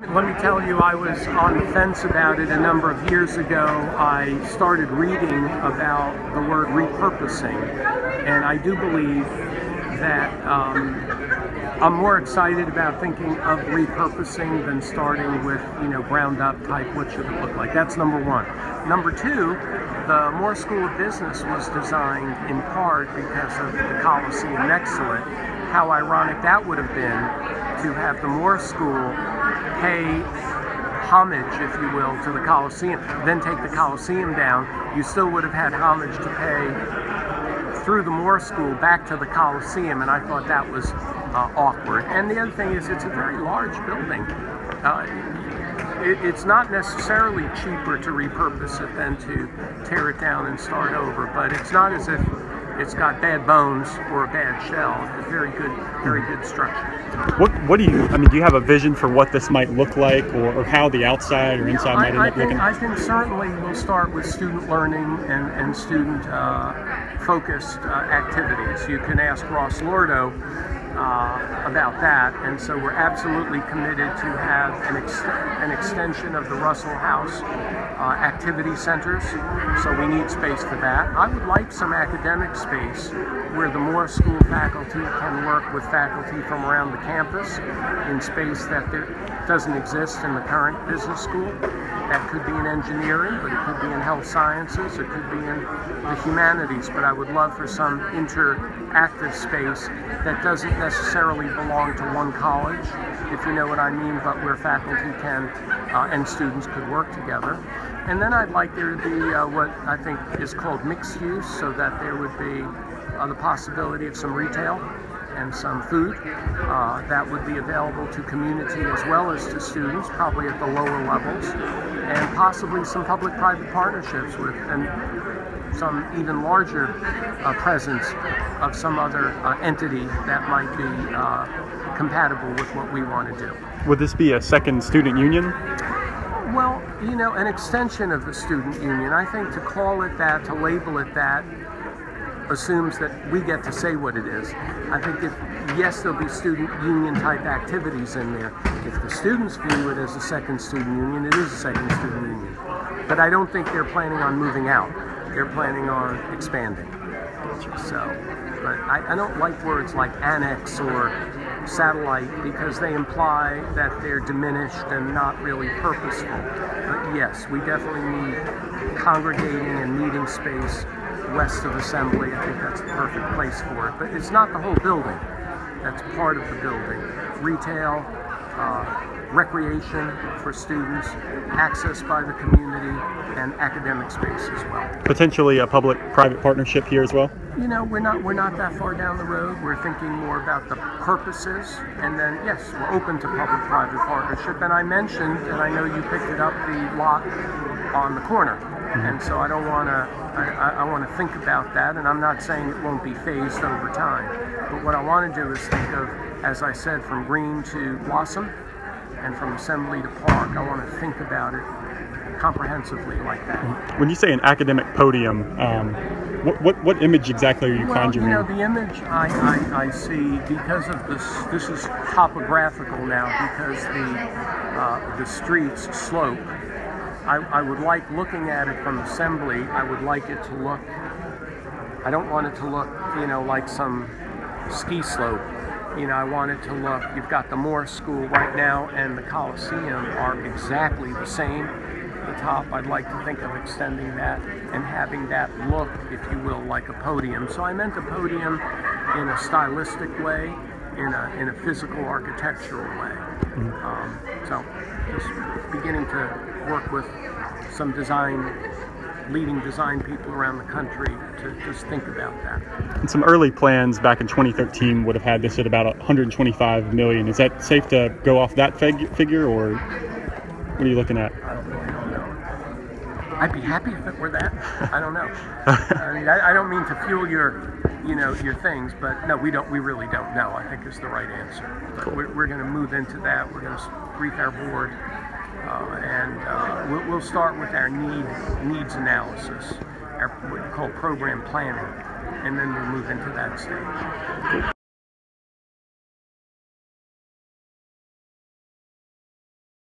Let me tell you, I was on the fence about it a number of years ago. I started reading about the word repurposing, and I do believe that I'm more excited about thinking of repurposing than starting with, ground up type, what should it look like? That's number one. Number two, the Moore School of Business was designed in part because of the Coliseum next to it. How ironic that would have been to have the Moore School pay homage, if you will, to the Coliseum, then take the Coliseum down. You still would have had homage to pay through the Moore School back to the Coliseum, and I thought that was awkward. And the other thing is, it's a very large building. It's not necessarily cheaper to repurpose it than to tear it down and start over, but it's not as if it's got bad bones or a bad shell. It's very good structure. What do you, do you have a vision for what this might look like, or how the outside or inside might end up looking? I think certainly we'll start with student learning and student focused activities. You can ask Ross Lordo about that, and so we're absolutely committed to have an extension of the Russell House activity centers, so we need space for that. I would like some academic space where the Moore School faculty can work with faculty from around the campus in space that doesn't exist in the current business school. That could be in engineering, but it could be in health sciences, it could be in the humanities, but I would love for some interactive space that doesn't necessarily belong to one college, if you know what I mean, but where faculty can and students could work together. And then I'd like there to be what I think is called mixed use, so that there would be the possibility of some retail and some food that would be available to community as well as to students, probably at the lower levels, and possibly some public-private partnerships with and some even larger presence of some other entity that might be compatible with what we want to do. Would this be a second student union? Well, an extension of the student union. I think to call it that, to label it that, assumes that we get to say what it is. I think yes, there'll be student union type activities in there. If the students view it as a second student union, it is a second student union. But I don't think they're planning on moving out. They're planning on expanding. So, but I don't like words like annex or satellite because they imply that they're diminished and not really purposeful. But yes, we definitely need congregating and meeting space west of Assembly. I think that's the perfect place for it. But it's not the whole building. That's part of the building. Retail, recreation for students, access by the community, and academic space as well. Potentially a public-private partnership here as well? We're not that far down the road. We're thinking more about the purposes, and then yes, we're open to public-private partnership. And I mentioned, and I know you picked it up, the lot on the corner. And so I don't want to, I want to think about that, and I'm not saying it won't be phased over time. But what I want to do is think of, as I said, from Green to Blossom, and from Assembly to Park. I want to think about it comprehensively like that. When you say an academic podium, what image exactly are you conjuring? The image I see, because of this is topographical now, because the streets slope. I would like, looking at it from Assembly, I would like it to look, I don't want it to look, like some ski slope. I want it to look, you've got the Moore School right now and the Coliseum are exactly the same. The top, I'd like to think of extending that and having that look, if you will, like a podium. So I meant a podium in a stylistic way, in a physical architectural way. So just beginning to work with some leading design people around the country to just think about that. And some early plans back in 2013 would have had this at about $125 million. Is that safe to go off that figure, or what are you looking at? I don't know. I'd be happy if it were that. I don't know. I don't mean to fuel your things, but no, we really don't know, I think is the right answer. But we're going to move into that. We're going to brief our board. And we'll start with our needs analysis, what we call program planning, and then we'll move into that stage.